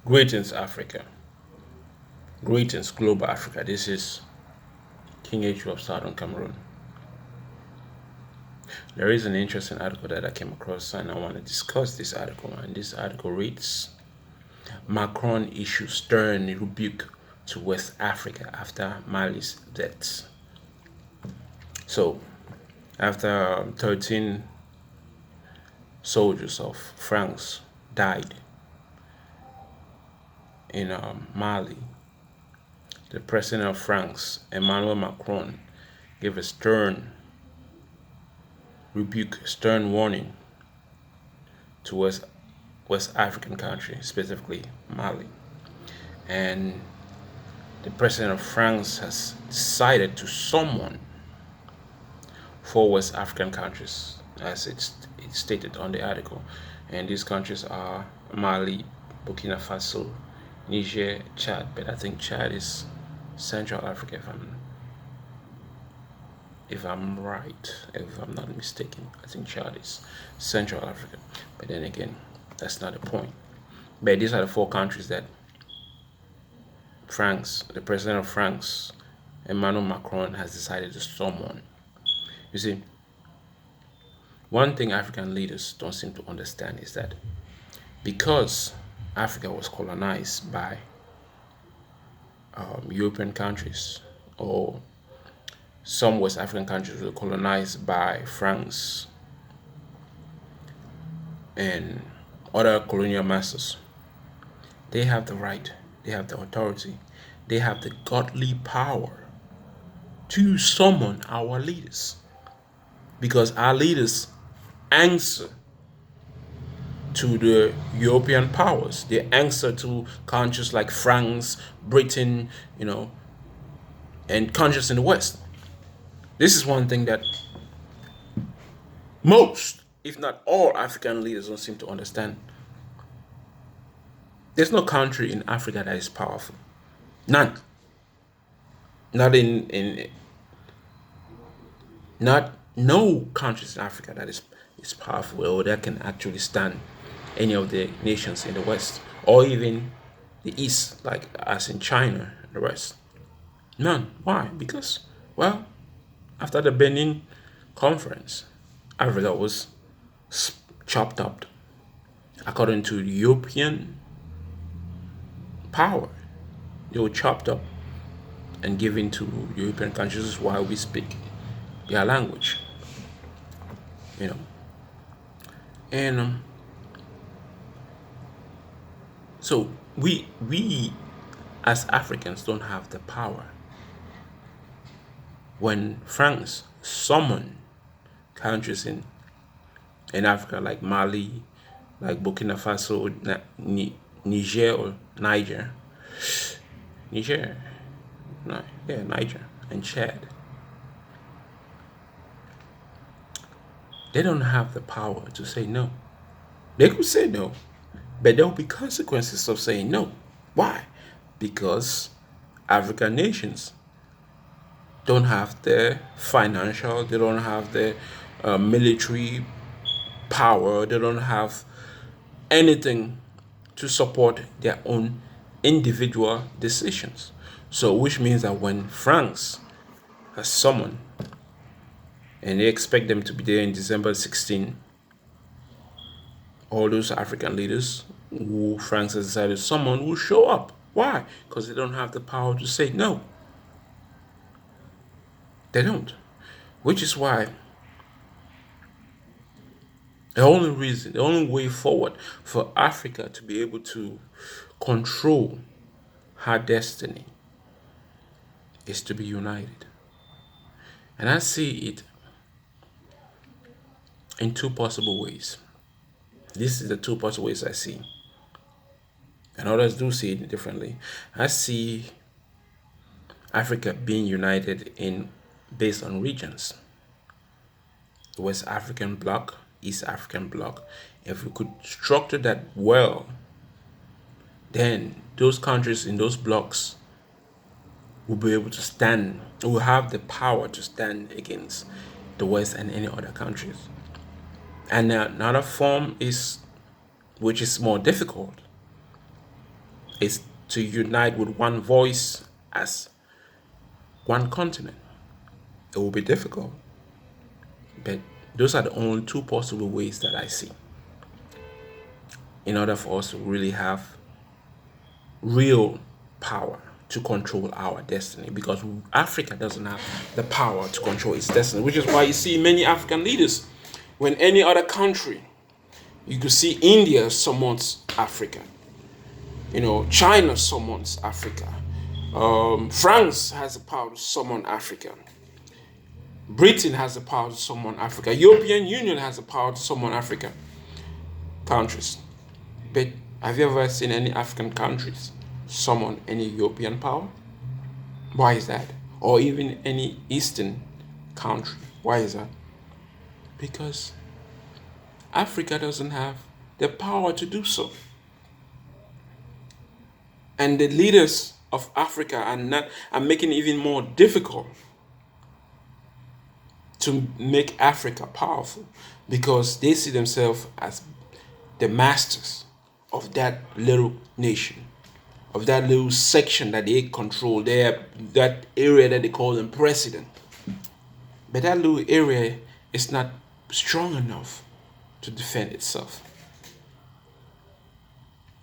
Greetings, Africa. Greetings, global Africa. This is King H of Southern Cameroon. There is an interesting article that I came across, and I want to discuss this article. And this article reads Macron issues stern rebuke to West Africa after Mali's death. So, after 13 soldiers of France died in Mali, the president of France, Emmanuel Macron, gave a stern rebuke, stern warning to West African countries, specifically Mali. And the president of France has decided to summon 4 West African countries, as it's stated on the article. And these countries are Mali, Burkina Faso, Niger, Chad. But I think Chad is Central Africa, if I'm right, if I'm not mistaken. I think Chad is Central Africa. But then again, that's not the point. But these are the 4 countries that France, the president of France, Emmanuel Macron, has decided to summon. You see, one thing African leaders don't seem to understand is that because Africa was colonized by European countries, or some West African countries were colonized by France and other colonial masters, they have the right, they have the authority, they have the godly power to summon our leaders, because our leaders answer to the European powers. They answer to countries like France, Britain, and countries in the West. This is one thing that most, if not all, African leaders don't seem to understand. There's no country in Africa that is powerful. None. Not in not no countries in Africa that is powerful, or that can actually stand any of the nations in the West, or even the East, like as in China and the rest. None. Why? Because, well, after the Benin conference, Africa was chopped up according to European power. They were chopped up and given to European countries while we speak their language. You know, and so we as Africans don't have the power. When France summoned countries in Africa like Mali, like Burkina Faso, Niger or Niger, Niger, no, yeah, Niger and Chad, they don't have the power to say no. They could say no, but there will be consequences of saying no. Why? Because African nations don't have the financial, they don't have the military power, they don't have anything to support their own individual decisions. So, which means that when France has summoned, and they expect them to be there in December 16, all those African leaders who France has decided to summon will show up. Why? Because they don't have the power to say no. They don't. Which is why the only way forward for Africa to be able to control her destiny is to be united. And I see it in 2 possible ways. This is the 2 possible ways I see. And others do see it differently. I see Africa being united in based on regions. The West African bloc, East African bloc. If we could structure that well, then those countries in those blocks will be able to stand, will have the power to stand against the West and any other countries. And another form is, which is more difficult, is to unite with one voice as one continent. It will be difficult, but those are the only two possible ways that I see in order for us to really have real power to control our destiny, because Africa doesn't have the power to control its destiny, which is why you see many African leaders, when any other country, you could see India summons Africa, China summons Africa, France has the power to summon Africa, Britain has the power to summon Africa, European Union has the power to summon Africa countries. But have you ever seen any African countries summon any European power? Why is that? Or even any Eastern country? Why is that? Because Africa doesn't have the power to do so. And the leaders of Africa are making it even more difficult to make Africa powerful, because they see themselves as the masters of that little nation, of that little section that they control, that area that they call them president. But that little area is not strong enough to defend itself.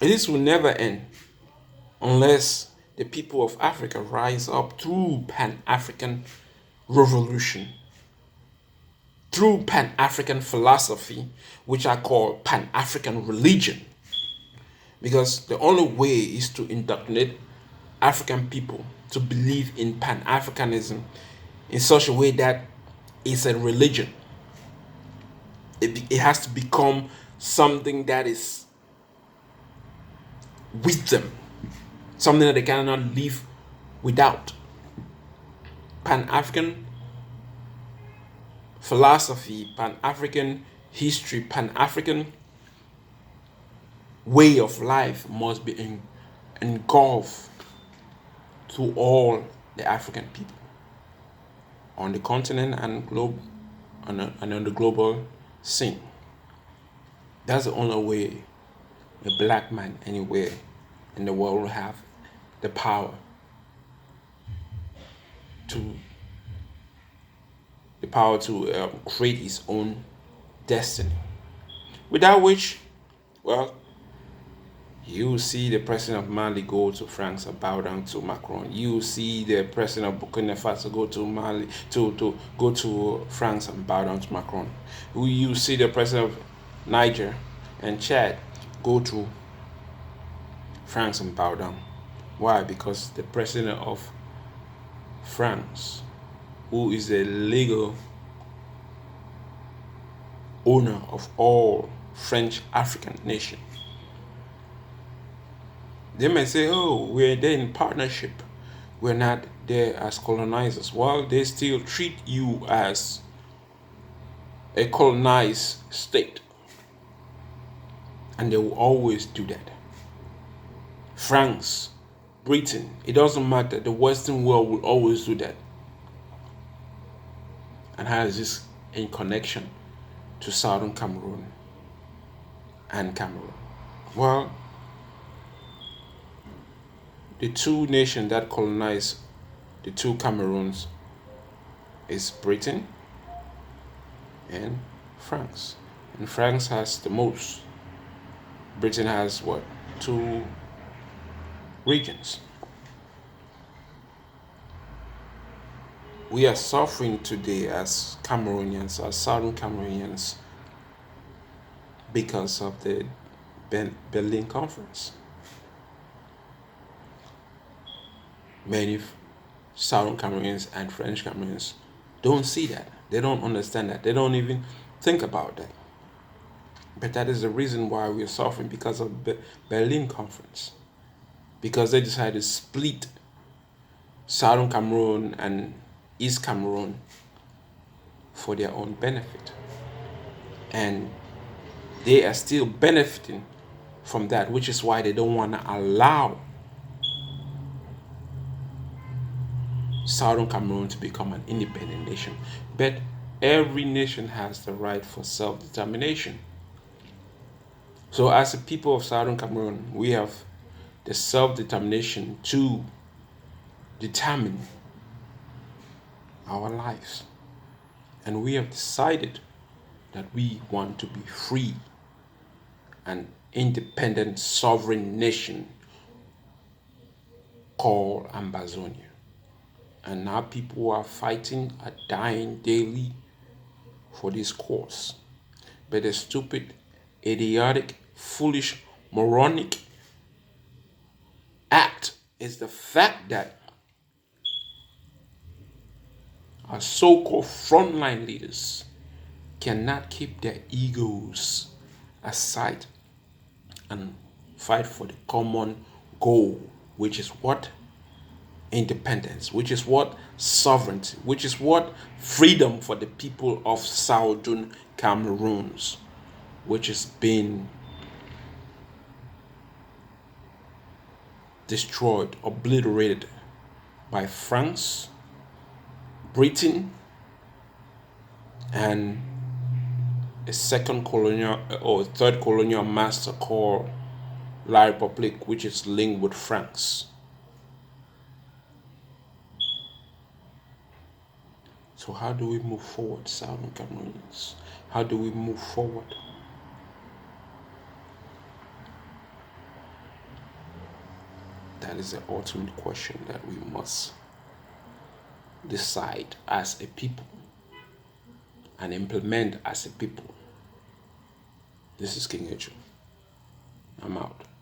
And this will never end unless the people of Africa rise up through Pan-African revolution, through Pan-African philosophy, which I call Pan-African religion. Because the only way is to indoctrinate African people to believe in Pan-Africanism in such a way that it's a religion. It has to become something that is with them, something that they cannot live without. Pan-African philosophy, Pan-African history, Pan-African way of life must be engulfed to all the African people on the continent and globe, and on the global scene. That's the only way a black man anywhere in the world will have the power to create his own destiny. Without which, well, you see the president of Mali go to France and bow down to Macron. You see the president of Burkina Faso go to Mali to go to France and bow down to Macron. You see the president of Niger and Chad go to France and bow down. Why? Because the president of France, who is the legal owner of all French African nations, they may say, oh, we're there in partnership. We're not there as colonizers. Well, they still treat you as a colonized state. And they will always do that. France, Britain, it doesn't matter. The Western world will always do that. And how is this in connection to Southern Cameroon and Cameroon? Well, the two nations that colonized the two Cameroons is Britain and France. And France has the most. Britain has what? 2 regions. We are suffering today as Cameroonians, as Southern Cameroonians, because of the Berlin Conference. Many Southern Cameroonians and French Cameroonians don't see that. They don't understand that. They don't even think about that. But that is the reason why we are suffering, because of the Berlin Conference. Because they decided to split Southern Cameroon and East Cameroon for their own benefit. And they are still benefiting from that, which is why they don't want to allow Southern Cameroon to become an independent nation. But every nation has the right for self-determination. So as a people of Southern Cameroon, we have the self-determination to determine our lives. And we have decided that we want to be free, an independent sovereign nation called Ambazonia. And now people are fighting, are dying daily for this cause. But the stupid, idiotic, foolish, moronic act is the fact that our so-called frontline leaders cannot keep their egos aside and fight for the common goal, which is what? Independence, which is what? Sovereignty, which is what? Freedom for the people of Southern Cameroons, which is being destroyed, obliterated by France, Britain, and a second colonial or third colonial master called La République, which is linked with France. So how do we move forward, Southern Cameroonians? How do we move forward? That is the ultimate question that we must decide as a people and implement as a people. This is King Ejo. I'm out.